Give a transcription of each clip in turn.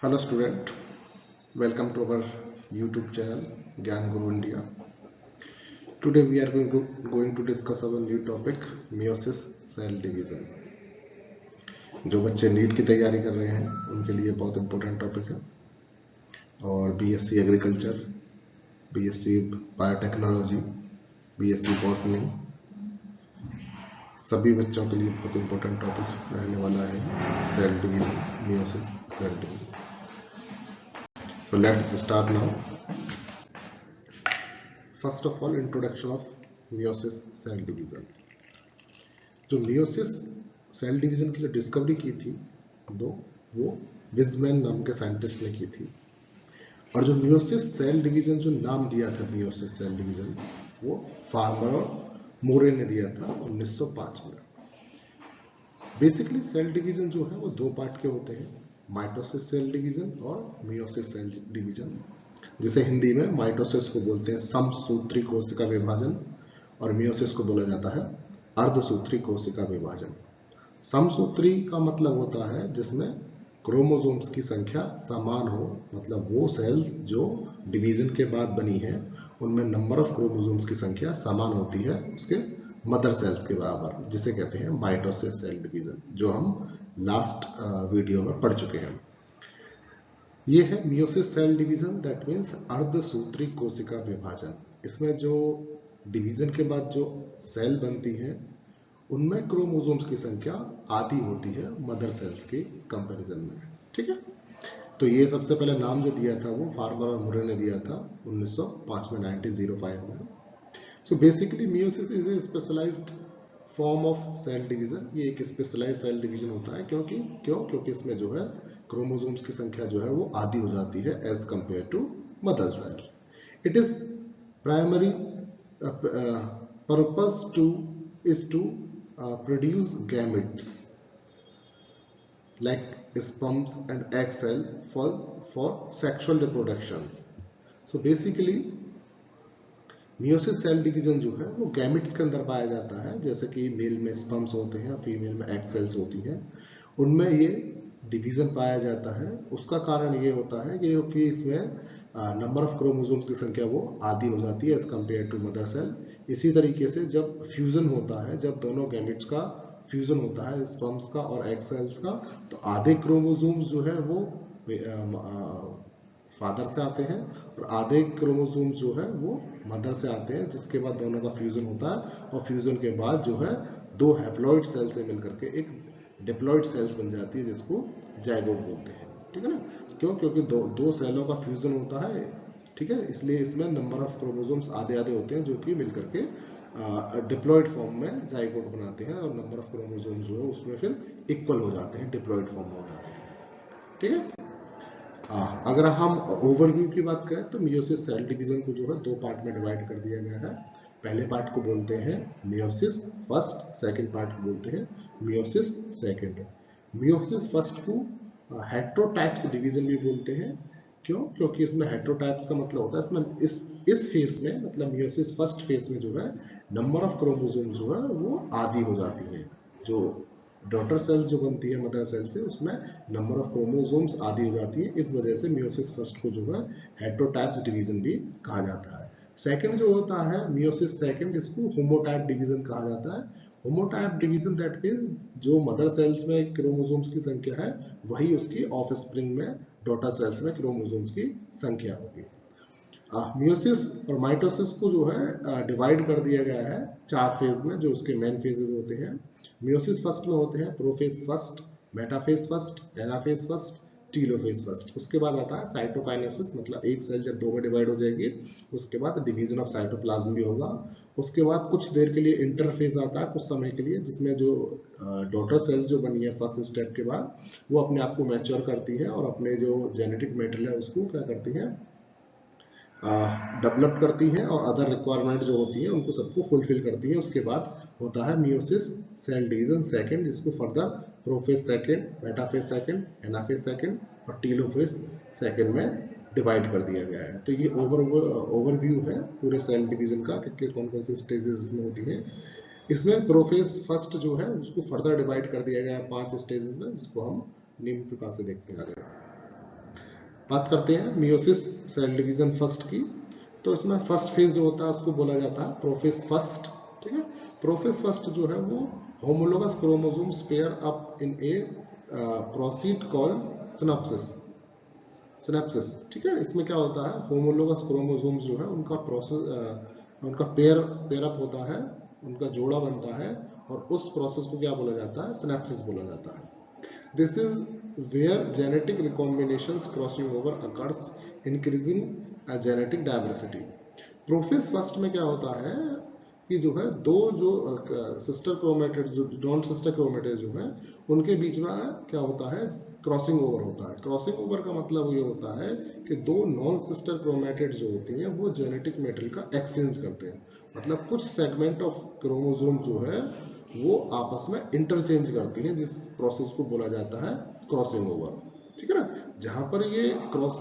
Hello student, welcome to our YouTube channel Gyan Guru India. Today we are going to discuss our new topic meiosis cell division. जो बच्चे NEET की तैयारी कर रहे हैं उनके लिए बहुत इंपॉर्टेंट टॉपिक है और BSc agriculture, BSc biotechnology, BSc botany सभी बच्चों के लिए बहुत इंपॉर्टेंट टॉपिक रहने वाला है cell division, meiosis cell division. So let's start now. First of all, introduction of meiosis cell division. जो meiosis cell division की जो डिस्कवरी की थी वो विजमैन नाम के साइंटिस्ट ने की थी और जो meiosis cell division जो नाम दिया था meiosis cell division वो फार्मर और मोरे ने दिया था 1905 में. बेसिकली सेल डिवीजन जो है वो दो पार्ट के होते हैं, माइटोसिस सेल डिवीजन और मियोसिस सेल डिवीजन, जिसे हिंदी में माइटोसिस को बोलते हैं समसूत्री कोशिका विभाजन और मियोसिस को बोला जाता है अर्धसूत्री कोशिका विभाजन. समसूत्री का मतलब होता है जिसमें क्रोमोसोम्स की संख्या समान हो, मतलब वो सेल्स जो डिवीजन के बाद बनी है उनमें नंबर ऑफ क्रोमोसोम्स की संख्या समान होती है उसके मदर सेल्स के बराबर, जिसे कहते हैं माइटोसिस सेल डिवीजन, जो हम लास्ट वीडियो में पढ़ चुके हैं. ये है meiosis cell division, that means अर्धसूत्री कोशिका विभाजन. इसमें जो डिवीजन के बाद जो सेल बनती हैं उनमें क्रोमोसोम्स की संख्या आधी होती है मदर सेल्स के कंपैरिजन में. ठीक है, तो ये सबसे पहले नाम जो दिया था वो फार्मर और मुरे ने दिया था 1905 में, 1905 में. So basically meiosis is a specialized form of cell division. ये एक स्पेशलाइज्ड सेल डिवीजन होता है क्योंकि इसमें जो है क्रोमोसोम्स की संख्या जो है वो आधी हो जाती है as compare to mother cell. It is primary purpose to produce gametes like sperms and egg cell for sexual reproductions. So basically meiosis cell division जो है वो गैमेट्स के अंदर पाया जाता है, जैसे कि मेल में स्पर्म्स होते हैं, फीमेल में एग सेल्स होती हैं, उनमें ये डिवीजन पाया जाता है. उसका कारण ये होता है कि इसमें नंबर ऑफ क्रोमोसोम्स की संख्या वो आधी हो जाती है as compare to mother cell. इसी तरीके से जब फ्यूजन होता है, जब दोनों गैमेट्स का फ्यूजन होता है, स्पर्म्स का और एग सेल्स का, तो आधे क्रोमोसोम्स जो है वो फादर से आते हैं और आधे क्रोमोसोम जो है वो मदर से आते हैं, जिसके बाद दोनों का फ्यूजन होता है और फ्यूजन के बाद जो है दो हैप्लॉइड सेल से मिलकर के एक डिप्लॉइड सेल्स बन जाती है जिसको जाइगोट बोलते हैं. ठीक है ना, क्योंकि दो सेलों का फ्यूजन होता है. ठीक है, इसलिए इसमें नंबर ऑफ क्रोमोसोम्स आधे आधे होते हैं जो कि मिलकर के डिप्लॉइड फॉर्म में जाइगोट बनाते हैं और नंबर ऑफ क्रोमोसोम्स जो है उसमें फिर इक्वल हो जाते हैं, डिप्लॉइड फॉर्म हो जाते हैं. ठीक है, अगर हम ओवरव्यू की बात करें तो मियोसिस सेल डिवीजन को जो है दो पार्ट में डिवाइड कर दिया गया है. पहले पार्ट को बोलते हैं मियोसिस फर्स्ट, सेकंड पार्ट को बोलते हैं मियोसिस सेकंड. मियोसिस फर्स्ट को हेट्रोटाइप्स डिवीजन भी बोलते हैं. क्योंकि इसमें हेट्रोटाइप्स का मतलब होता है इसमें इस फेस में, मतलब मियोसिस फर्स्ट फेस में जो है नंबर ऑफ क्रोमोसोम्स जो है वो आधी हो जाती है. जो डॉटर सेल्स जो बनती है मदर सेल से, उसमें नंबर ऑफ क्रोमोसोम्स आधी हो जाती है. इस वजह से मियोसिस फर्स्ट को जो है हेट्रोटाइप्स डिवीजन भी कहा जाता है. सेकंड जो होता है मियोसिस सेकंड, इसको होमोटाइप डिवीजन कहा जाता है. होमोटाइप डिवीजन दैट मींस जो मदर सेल्स में क्रोमोसोम्स की संख्या है वही उसकी ऑफस्प्रिंग में डॉटर सेल्स में क्रोमोसोम्स की संख्या होगी. मियोसिस और माइटोसिस को जो है डिवाइड कर दिया गया है चार फेज में, जो उसके मेन फेजेस होते हैं. मियोसिस फर्स्ट में होते हैं prophase first, metaphase first, anaphase first, telophase first. उसके बाद आता है साइटोकाइनेसिस, मतलब एक सेल जब दो में डिवाइड हो जाएगी उसके बाद डिवीजन ऑफ साइटोप्लाज्म भी होगा. उसके बाद कुछ देर के लिए इंटरफेज आता है, कुछ समय के लिए, जिसमें जो डॉटर सेल्स जो बनी है फर्स्ट स्टेप के बाद वो अपने आप को मैच्योर करती है और अपने जो जेनेटिक मेटेरियल है उसको क्या करती है, डेवलप करती हैं और अदर रिक्वायरमेंट जो होती है उनको सबको फुलफिल करती है. उसके बाद होता है मियोसिस सेल डिवीजन सेकंड, जिसको further prophase second, metaphase second, anaphase second और टीलोफेज सेकंड में डिवाइड कर दिया गया है. तो ये ओवरव्यू है पूरे सेल डिवीजन का कि कौन कौन सी स्टेजेस इसमें होती हैं. इसमें प्रोफेज फर्स्ट जो है उसको फर्दर डिवाइड कर दिया गया है 5 स्टेजेस में, जिसको हम निम्न प्रकार से देखते हैं आगे. बात करते हैं मियोसिस सेल डिवीजन फर्स्ट की। तो इसमें फर्स्ट फेज जो होता है उसको बोला जाता है प्रोफेज फर्स्ट। ठीक है, प्रोफेज फर्स्ट जो है वो homologous chromosomes pair up in A proceed call synopsis. Synapses, ठीक है, इसमें क्या होता है होमोलोगस क्रोमोसोम्स जो है उनका प्रोसेस उनका पेयर अप होता है, उनका जोड़ा बनता है और उस प्रोसेस को क्या बोला जाता है सिनेप्सिस बोला जाता है। This is where genetic recombinations crossing over occurs, increasing genetic diversity. Prophase first में क्या होता है कि जो है दो जो सिस्टर क्रोमेटिड जो नॉन सिस्टर क्रोमेटिड जो है उनके बीच में क्या होता है क्रॉसिंग ओवर होता है। क्रॉसिंग ओवर का मतलब ये होता है कि दो नॉन सिस्टर क्रोमेटिड जो होती हैं वो जेनेटिक मेटेरियल का एक्सचेंज करते हैं। मतलब कुछ सेगमेंट ऑफ क्रोमोसोम जो है वो आपस में इंटरचेंज करती हैं, जिस प्रोसेस को बोला जाता है क्रॉसिंग ओवर। ठीक है ना, जहां पर ये क्रॉस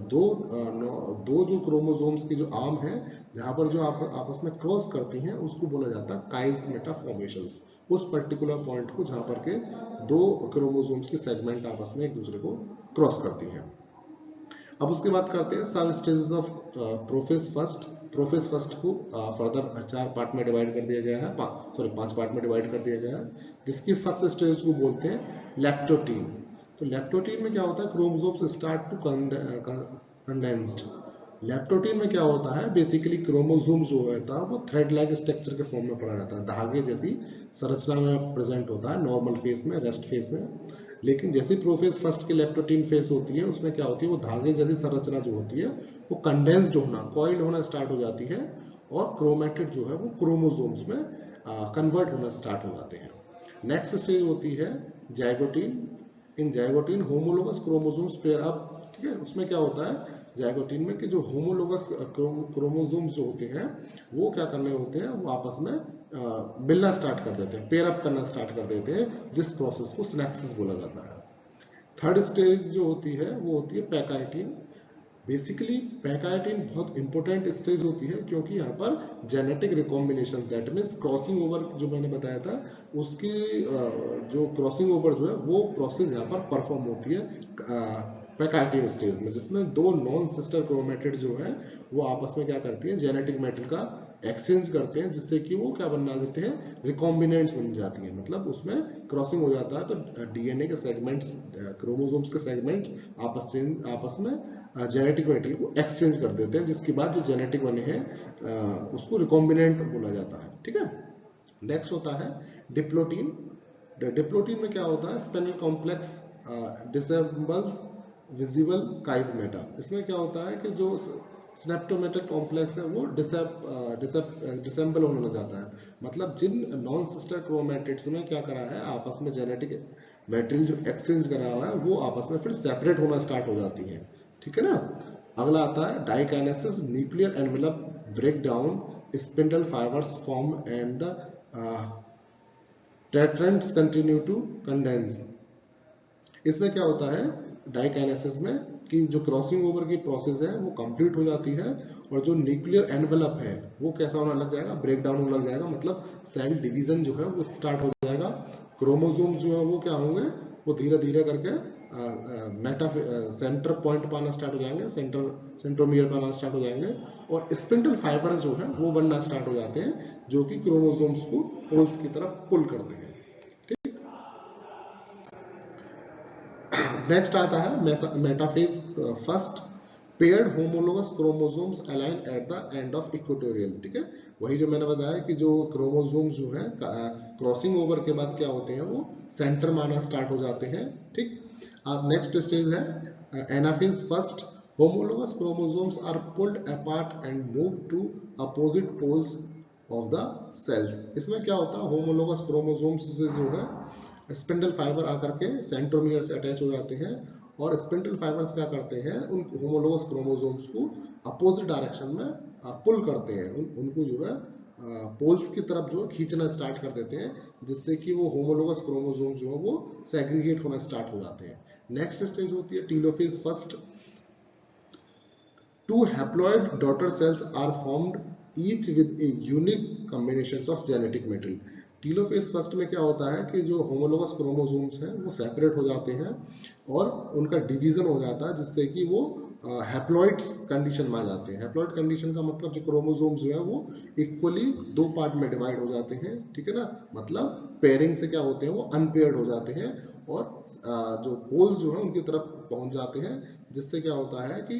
दो जो क्रोमोसोम्स की जो आर्म है जहां पर जो आपस में क्रॉस करती हैं उसको बोला जाता है काइज मेटाफॉर्मेशंस। उस पर्टिकुलर पॉइंट को जहां पर के दो क्रोमोसोम्स की सेगमेंट आपस में एक दूसरे को क्रॉस करती हैं। अब उसके बाद करते हैं सब stages of prophase first. Prophase first को फर्दर 4 पार्ट में डिवाइड कर दिया गया है, 5 पार्ट में डिवाइड कर दिया गया है, जिसकी फर्स्ट स्टेज को बोलते हैं लैक्टोटीन। तो लैक्टोटीन में क्या होता है क्रोमोसोम्स स्टार्ट टू कंडेंस्ड। लैप्टोटीन में क्या होता है बेसिकली क्रोमोसोम जो होता है वो थ्रेड लाइक स्ट्रक्चर के फॉर्म में पड़ा रहता है, धागे जैसी संरचना में प्रेजेंट होता है नॉर्मल फेज में, रेस्ट फेज में। लेकिन जैसे प्रोफेज फर्स्ट की लैप्टोटीन फेज होती है उसमें क्या होती है वो धागे जैसी संरचना जो होती है वो कंडेंस्ड होना, कॉइल्ड होना स्टार्ट हो जाती है और क्रोमेटिड जो है वो क्रोमोसोम्स में कन्वर्ट होना स्टार्ट हो जाते हैं। नेक्स्ट स्टेज होती है zygotene. In zygotene homologous chromosomes pair up. ठीक है, उसमें क्या होता है जाइगोटीन में कि जो होमोलोगस क्रोमोसोम्स जो होते हैं वो क्या करने होते हैं वो आपस में मिलना स्टार्ट कर देते हैं, पेयर अप करना स्टार्ट कर देते हैं, जिस प्रोसेस को सिनेप्सिस बोला जाता है। थर्ड स्टेज जो होती है वो होती है पैकाइटिन। बेसिकली पैकाइटिन बहुत इंपॉर्टेंट स्टेज होती है क्योंकि यहाँ पर genetic recombination that means crossing over जो मैंने बताया था उसकी जो क्रॉसिंग ओवर जो है वो प्रोसेस यहाँ पर परफॉर्म होती है पैकाइटिन स्टेज में, जिसमें दो नॉन सिस्टर क्रोमेटिड जो है वो आपस में क्या करती है जेनेटिक मैटर का एक्सचेंज करते हैं, जिससे कि वो क्या बना देते हैं रिकॉम्बिनेंट्स बन जाती हैं। मतलब उसमें क्रॉसिंग हो जाता है तो डीएनए के सेगमेंट्स क्रोमोसोम्स के सेगमेंट्स आपस में जेनेटिक मेटेरियल को एक्सचेंज कर देते हैं, जिसके बाद जो जेनेटिक बने हैं उसको रिकॉम्बिनेंट बोला जाता है। ठीक है, नेक्स्ट होता है डिप्लोटीन। डिप्लोटीन में क्या होता है स्पेनल कॉम्प्लेक्स डिसेंबल्स विजिबल काइजमेटा। इसमें क्या होता है कि जो स्नेप्टोमेटिक कॉम्प्लेक्स है वो डिसेंबल होने लग जाता है। मतलब जिन नॉन सिस्टर क्रोमेटिड्स में क्या करा है आपस में जेनेटिक मेटेरियल जो एक्सचेंज करा हुआ है वो आपस में फिर सेपरेट होना स्टार्ट हो जाती है। ठीक है ना, अगला आता है diakinesis. Nuclear envelope break down, spindle fibres form and the tetrads continue to condense. इसमें क्या होता है डाइकाइनेसिस में कि जो क्रॉसिंग ओवर की प्रोसेस है वो कंप्लीट हो जाती है और जो न्यूक्लियर एनवेलप है वो कैसा होने लग जाएगा ब्रेक डाउन होने लग जाएगा। मतलब सेल डिवीजन जो है वो स्टार्ट हो जाएगा। क्रोमोसोम जो है वो क्या होंगे वो धीरे धीरे करके सेंटर पॉइंट पाना स्टार्ट हो जाएंगे, सेंट्रोमियर पाना स्टार्ट हो जाएंगे और स्पिंडल फाइबर्स जो है वो बनना स्टार्ट हो जाते हैं जो कि क्रोमोसोम्स को पोल्स की तरफ पुल करते हैं। नेक्स्ट आता है metaphase first. Paired homologous chromosomes align at the end of equatorial. ठीक है, वही जो मैंने बताया कि जो क्रोमोसोम्स जो है क्रॉसिंग ओवर के बाद क्या होते हैं वो सेंटर माना स्टार्ट हो जाते हैं। ठीक, अब नेक्स्ट स्टेज है anaphase first. Homologous chromosomes are pulled apart and move to opposite poles of the cells. इसमें क्या होता है होमोलोगस क्रोमोसोम्स से जो है स्पिंडल फाइबर आकर के सेंट्रोमियर से अटैच हो जाते हैं और स्पिंडल फाइबर्स क्या करते हैं उन होमोलोगस क्रोमोसोम्स को अपोजिट डायरेक्शन में पुल करते हैं, उनको जो है पोल्स की तरफ जो खींचना स्टार्ट कर देते हैं, जिससे कि वो होमोलोगस क्रोमोसोम्स जो है वो सेग्रीगेट होना स्टार्ट हो जाते हैं। नेक्स्ट स्टेज होती है telophase first. Two haploid daughter cells are formed, each with a unique combinations of genetic material. Telophase first में क्या होता है कि जो होमोलोगस क्रोमोसोम्स हैं वो सेपरेट हो जाते हैं और उनका डिवीजन हो जाता है, जिससे कि वो हैप्लॉइड्स कंडीशन में आ जाते हैं। हैप्लॉइड कंडीशन का मतलब जो क्रोमोसोम्स जो है वो इक्वली दो पार्ट में डिवाइड हो जाते हैं, ठीक है ना। मतलब पेयरिंग से क्या होते हैं, वो अनपेयर्ड हो जाते हैं और जो पोल्स जो है उनकी तरफ पहुंच जाते हैं, जिससे क्या होता है कि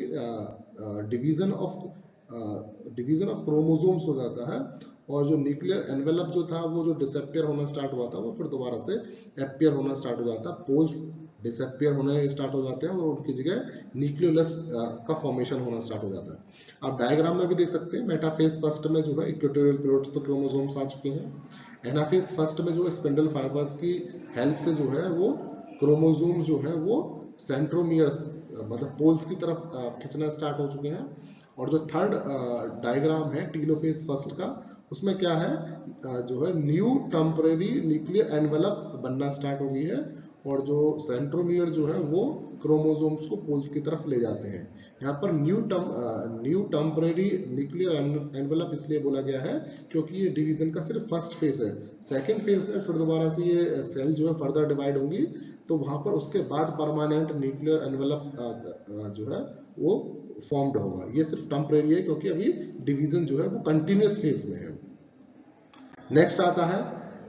डिवीजन ऑफ क्रोमोसोम्स हो जाता है और जो न्यूक्लियर एनवेलप जो था वो जो डिसअपियर होना स्टार्ट हुआ था वो फिर दोबारा से एपियर होना स्टार्ट हो जाता है। पोल्स डिसअपियर होने स्टार्ट हो जाते हैं और उनकी जगह न्यूक्लियोलस का फॉर्मेशन होना स्टार्ट हो जाता है। आप डायग्राम में भी देख सकते हैं, मेटाफेज फर्स्ट में जो है इक्वेटोरियल पीरियड्स पे क्रोमोसोम्स आ चुके हैं। एनाफेज फर्स्ट में जो स्पिंडल फाइबर्स की हेल्प से जो है वो क्रोमोसोम्स जो है वो सेंट्रोमियर्स मतलब पोल्स की तरफ खींचना स्टार्ट हो चुके हैं। और जो थर्ड डायग्राम है टीलोफेज फर्स्ट का, उसमें क्या है, जो है न्यू टेम्परेरी न्यूक्लियर एनवेलप बनना स्टार्ट हो गई है और जो सेंट्रोमियर जो है वो क्रोमोसोम्स को पोल्स की तरफ ले जाते हैं। यहाँ पर न्यू टेम्परेरी न्यूक्लियर एनवेलप इसलिए बोला गया है क्योंकि ये डिवीजन का सिर्फ फर्स्ट फेज है। सेकेंड फेज में फिर दोबारा से ये सेल जो है फर्दर डिवाइड होंगी, तो वहां पर उसके बाद परमानेंट न्यूक्लियर एनवेलप जो है वो फॉर्म्ड होगा। ये सिर्फ टेम्परेरी है क्योंकि अभी डिवीजन जो है वो कंटिन्यूस फेज में है। नेक्स्ट आता है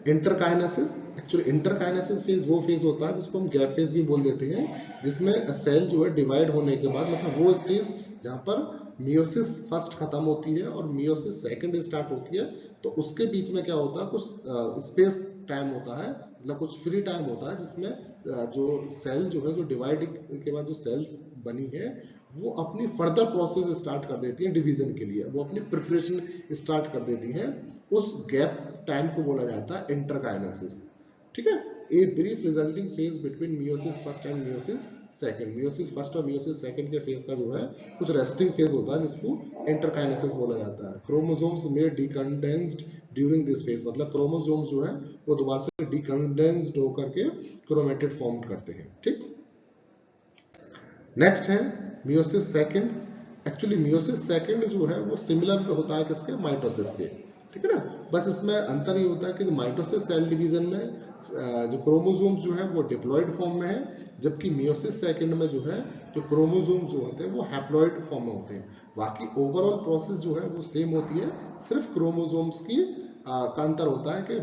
इंटरकाइनेसिस। एक्चुअली इंटरकाइनेसिस फेज वो फेज होता है जिसको हम गैप फेज भी बोल देते हैं, जिसमें सेल जो है डिवाइड होने के बाद मतलब वो स्टेज जहां पर मियोसिस फर्स्ट खत्म होती है और मियोसिस सेकंड स्टार्ट होती है, तो उसके बीच में क्या होता है, कुछ स्पेस टाइम होता है, मतलब कुछ फ्री टाइम होता है जिसमें जो सेल जो है जो डिवाइड के बाद जो सेल्स बनी है वो अपनी फर्दर प्रोसेस स्टार्ट कर देती है डिवीजन के लिए, वो अपनी प्रिपरेशन स्टार्ट कर देती है। उस गैप टाइम को बोला जाता है इंटरकाइनेसिस, ठीक है। A brief resulting phase between meiosis first and meiosis second. Meiosis first और मियोसिस सेकंड के फेज का जो है कुछ रेस्टिंग फेज होता है जिसको इंटरकाइनेसिस बोला जाता है। क्रोमोसोम्स में डिकंडेंस्ड ड्यूरिंग दिस फेज, मतलब क्रोमोसोम्स जो है वो दोबारा से डिकंडेंस्ड होकर के क्रोमेटिड फॉर्म करते हैं, ठीक। नेक्स्ट है meiosis second. Actually meiosis second जो है वो सिमिलर होता है किसके, माइटोसिस के, ठीक है ना। बस इसमें अंतर ये होता है कि माइटोसिस सेल डिवीजन में जो क्रोमोसोम्स जो है वो डिप्लॉइड फॉर्म में है, जबकि मियोसिस सेकंड में जो है जो क्रोमोसोम्स जो होते हैं वो हैप्लॉइड फॉर्म में होते हैं। बाकी ओवरऑल प्रोसेस जो है वो सेम होती है, सिर्फ क्रोमोसोम्स की का अंतर होता है कि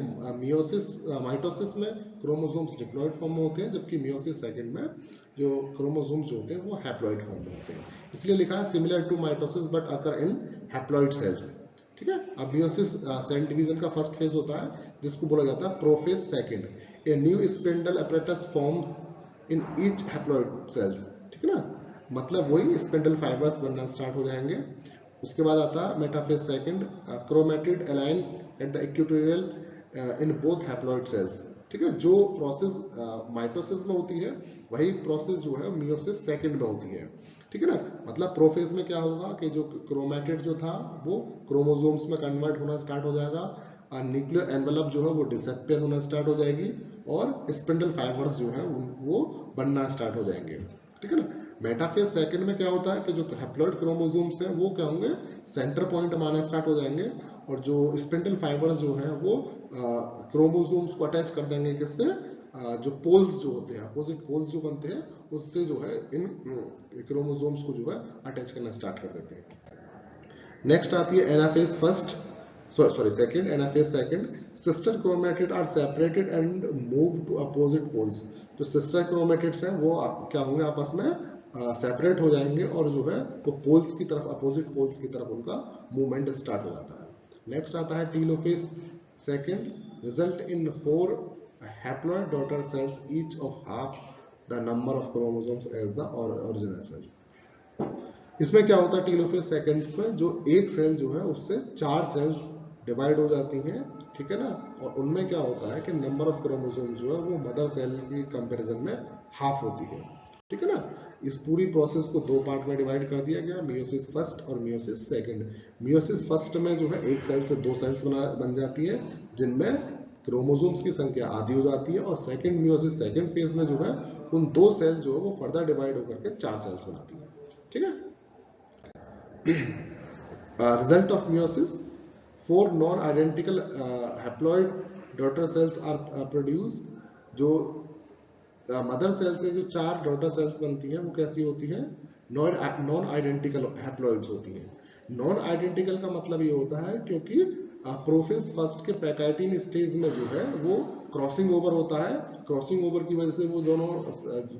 माइटोसिस में क्रोमोसोम्स डिप्लॉइड फॉर्म में होते हैं, जबकि मियोसिस सेकंड में जो क्रोमोसोम्स जो होते हैं वो हैप्लॉइड फॉर्म में होते हैं। इसलिए लिखा है similar to mitosis but occur in haploid cells, ठीक है। अब मियोसिस सेल डिवीजन का फर्स्ट फेज होता है जिसको बोला जाता है prophase second. A new spindle apparatus forms in each haploid cells, ठीक है ना। मतलब वही स्पिंडल फाइबर्स बनना स्टार्ट हो जाएंगे। उसके बाद आता है metaphase second, chromatid align at the equatorial in both haploid cells, ठीक है। जो प्रोसेस माइटोसिस में होती है वही प्रोसेस जो है मियोसिस सेकंड में होती है, ठीक है ना। मतलब प्रोफेज में क्या होगा कि जो क्रोमेटिड जो था वो क्रोमोसोम्स में कन्वर्ट होना स्टार्ट हो जाएगा, न्यूक्लियर एनवेलप जो है वो डिसअपियर होना स्टार्ट हो जाएगी और स्पिंडल फाइबर्स जो है वो बनना स्टार्ट हो जाएंगे, ठीक है ना। मेटाफेज सेकंड में क्या होता है कि जो हैप्लॉइड क्रोमोसोम्स हैं वो क्या होंगे, सेंटर पॉइंट में आना स्टार्ट हो जाएंगे और जो स्पिंडल फाइबर्स जो हैं वो क्रोमोसोम्स को अटैच कर देंगे किससे, जो पोल्स जो होते हैं, अपोजिट पोल्स जो बनते हैं उससे जो है इन क्रोमोसोम्स को जो है अटैच करना स्टार्ट कर देते हैं। नेक्स्ट आती है anaphase first, sorry second, anaphase second. Sister chromatid are separated and move to opposite poles. जो सिस्टर क्रोमेटिड्स हैं वो क्या होंगे, आपस में सेपरेट हो जाएंगे और जो है वो पोल्स की तरफ, अपोजिट पोल्स की तरफ उनका मूवमेंट स्टार्ट हो जाता है। नेक्स्ट आता है telophase second, result in 4 haploid daughter cells each of half the number of chromosomes as the original cells. इसमें क्या होता है, टीलोफेज सेकंड्स में जो एक सेल जो है उससे 4 सेल्स डिवाइड हो जाती हैं, ठीक है ना। और उनमें क्या होता है कि नंबर ऑफ क्रोमोसोम्स जो है वो मदर सेल की कंपैरिजन में हाफ होती है, ठीक है ना। इस पूरी प्रोसेस को 2 पार्ट में डिवाइड कर दिया गया, मियोसिस फर्स्ट और मियोसिस सेकंड। मियोसिस फर्स्ट में जो है एक सेल से 2 सेल्स बन जाती है जिनमें क्रोमोसोम्स की संख्या आधी हो जाती है और सेकंड मियोसिस सेकंड फेज में जो है उन 2 सेल जो है वो फर्दर डिवाइड होकर के 4 सेल्स बनाती है, ठीक है। Result of meiosis, 4 non-identical haploid daughter cells are produce, जो मदर सेल से जो 4 डॉटर सेल्स बनती हैं वो कैसी होती हैं, नॉन आइडेंटिकल हैप्लॉइड्स होती हैं। नॉन आइडेंटिकल का मतलब ये होता है क्योंकि प्रोफेज फर्स्ट के पैकाइटिन स्टेज में जो है वो क्रॉसिंग ओवर होता है। क्रॉसिंग ओवर की वजह से वो दोनों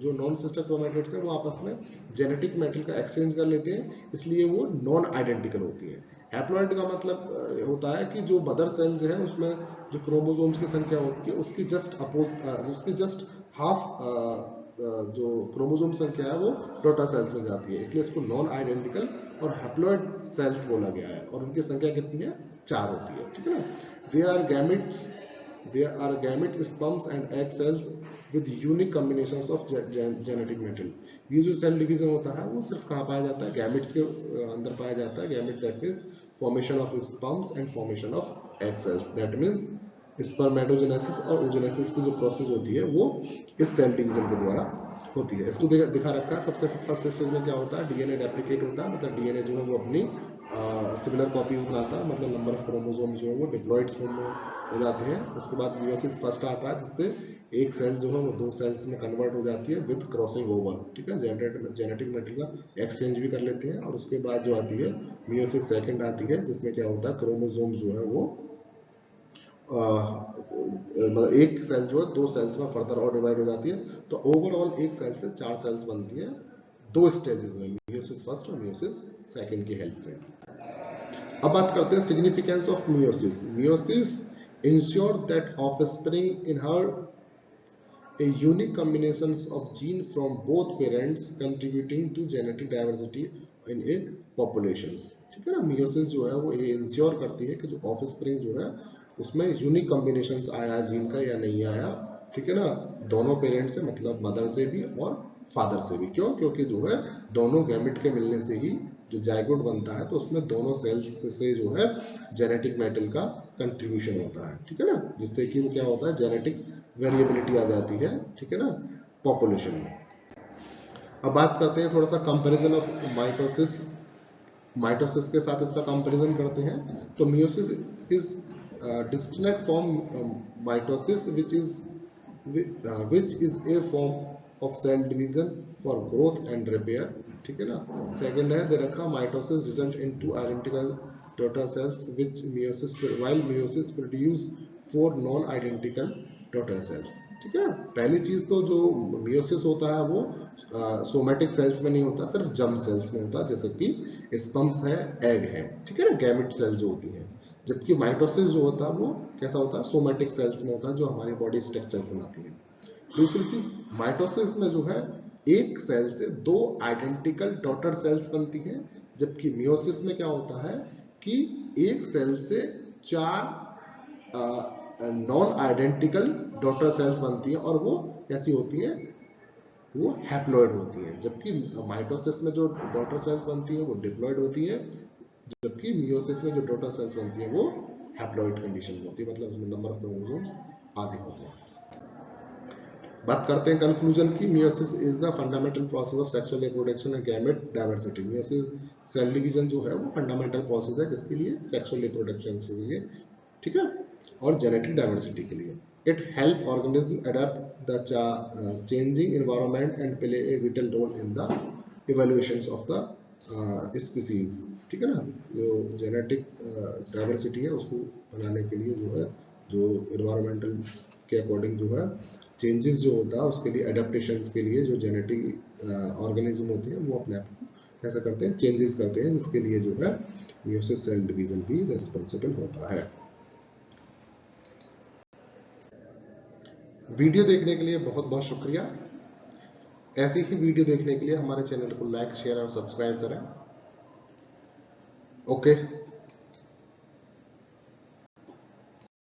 जो नॉन सिस्टर क्रोमैटिड्स हैं वो आपस में जेनेटिक मेटेरियल का एक्सचेंज कर लेते हैं, इसलिए वो नॉन आइडेंटिकल होती है। हैप्लॉइड का मतलब होता है कि जो मदर सेल्स है उसमें जो क्रोमोसोम्स की संख्या होती है उसकी जस्ट हाफ जो क्रोमोसोम संख्या है वो डॉटर सेल्स में जाती है, इसलिए इसको नॉन आइडेंटिकल और हैप्लॉइड सेल्स बोला गया है। और उनकी संख्या कितनी है, 4 होती है, ठीक है ना। There are gamete sperms and egg cells with unique combinations of genetic material. ये जो सेल डिवीजन होता है वो सिर्फ कहाँ पाया जाता है, गैमेट्स के अंदर पाया जाता है। Gamete that means formation of sperms and formation of egg cells, that means spermatogenesis और ओजेनेसिस की जो प्रोसेस होती है वो इस सेल डिवीजन के द्वारा होती है। इसको दिखा रखा है। सबसे फर्स्ट स्टेज में क्या होता है, डीएनए रेप्लिकेट होता है, मतलब डीएनए जो है वो अपनी सिमिलर कॉपीज बनाता है, मतलब नंबर ऑफ क्रोमोसोम जो है वो डिप्लॉइड फॉर्म में हो जाते हैं। उसके बाद मियोसिस फर्स्ट आता है जिससे एक सेल जो है वो 2 सेल्स में कन्वर्ट हो जाती है विद क्रॉसिंग ओवर, ठीक है, जेनेटिक मटेरियल का एक्सचेंज भी कर लेते हैं। और उसके बाद जो आती है मियोसिस सेकंड आती है जिसमें क्या होता है, क्रोमोसोम जो है वो मतलब एक सेल जो है 2 सेल्स में फर्दर और डिवाइड हो जाती है। तो ओवरऑल एक सेल से 4 सेल्स बनती हैं 2 स्टेजेस में, मियोसिस फर्स्ट और मियोसिस सेकंड की हेल्प से। अब बात करते हैं significance of meiosis. Meiosis ensure that offspring inherit a unique combinations of gene from both parents contributing to genetic diversity in a populations, ठीक है ना। मियोसिस जो है वो ये इंश्योर करती है कि जो ऑफस्प्रिंग जो है उसमें यूनिक कॉम्बिनेशंस आया जीन का या नहीं आया, ठीक है ना, दोनों पेरेंट से, मतलब मदर से भी और फादर से भी। क्यों, क्योंकि जो है दोनों गैमेट के मिलने से ही जो जाइगोट बनता है, तो उसमें दोनों सेल्स से जो है जेनेटिक मेटेरियल का कंट्रीब्यूशन होता है, ठीक है ना, जिससे कि वो क्या होता है, जेनेटिक वेरिएबिलिटी आ जाती है, ठीक है ना, पॉपुलेशन में। अब बात करते हैं थोड़ा सा कंपैरिजन ऑफ माइटोसिस। माइटोसिस के साथ इसका कंपैरिजन करते हैं। तो meiosis is distinct from mitosis which is a form of cell division for growth and repair, ठीक है ना। सेकंड है दे रखा mitosis result into identical daughter cells while meiosis produce 4 non identical daughter cells, ठीक है ना। पहली चीज तो जो मियोसिस होता है वो सोमेटिक सेल्स में नहीं होता, सिर्फ जर्म सेल्स में होता है, जैसे कि स्पर्म्स है, एग है, ठीक है ना, गैमेट सेल्स जो होती है। जबकि माइटोसिस जो होता है वो कैसा होता है, सोमेटिक सेल्स में होता है, जो हमारी बॉडी स्ट्रक्चर्स बनाती है। दूसरी चीज, माइटोसिस में जो है एक सेल से 2 आइडेंटिकल डॉटर सेल्स बनती हैं, जबकि मियोसिस में क्या होता है कि एक सेल से 4 नॉन आइडेंटिकल डॉटर सेल्स बनती हैं, और वो कैसी होती हैं, वो हैप्लॉइड होती हैं। जबकि माइटोसिस में जो डॉटर सेल्स बनती हैं वो डिप्लॉइड होती हैं, जबकि मियोसिस में जो डॉटर सेल्स बनती हैं वो हैप्लॉइड कंडीशन में होती है, मतलब उसमें नंबर ऑफ क्रोमोसोम्स आधे होते हैं। बात करते हैं कंक्लूजन की। Meiosis is the fundamental process of sexual reproduction and gamete diversity. Meiosis cell division जो है वो फंडामेंटल प्रोसेस है किसके लिए, सेक्सुअल रिप्रोडक्शन के लिए, ठीक है, और जेनेटिक डाइवर्सिटी के लिए। It help organism adopt the changing environment and play a vital role in the evaluations of the species, ठीक है ना। जो जेनेटिक डाइवर्सिटी है उसको बनाने के लिए जो है, जो एनवायरमेंटल के अकॉर्डिंग जो है चेंजेस जो होता है उसके लिए, एडेप्टेशंस के लिए जो जेनेटिक ऑर्गेनिज्म होते हैं वो अपने आप को कैसा करते हैं, चेंजेस करते हैं, जिसके लिए जो है मियोसिस सेल डिवीजन भी रिस्पॉन्सिबल होता है। वीडियो देखने के लिए बहुत बहुत शुक्रिया। ऐसी ही वीडियो देखने के लिए हमारे चैनल को लाइक, शेयर और सब्सक्राइब करें। ओके।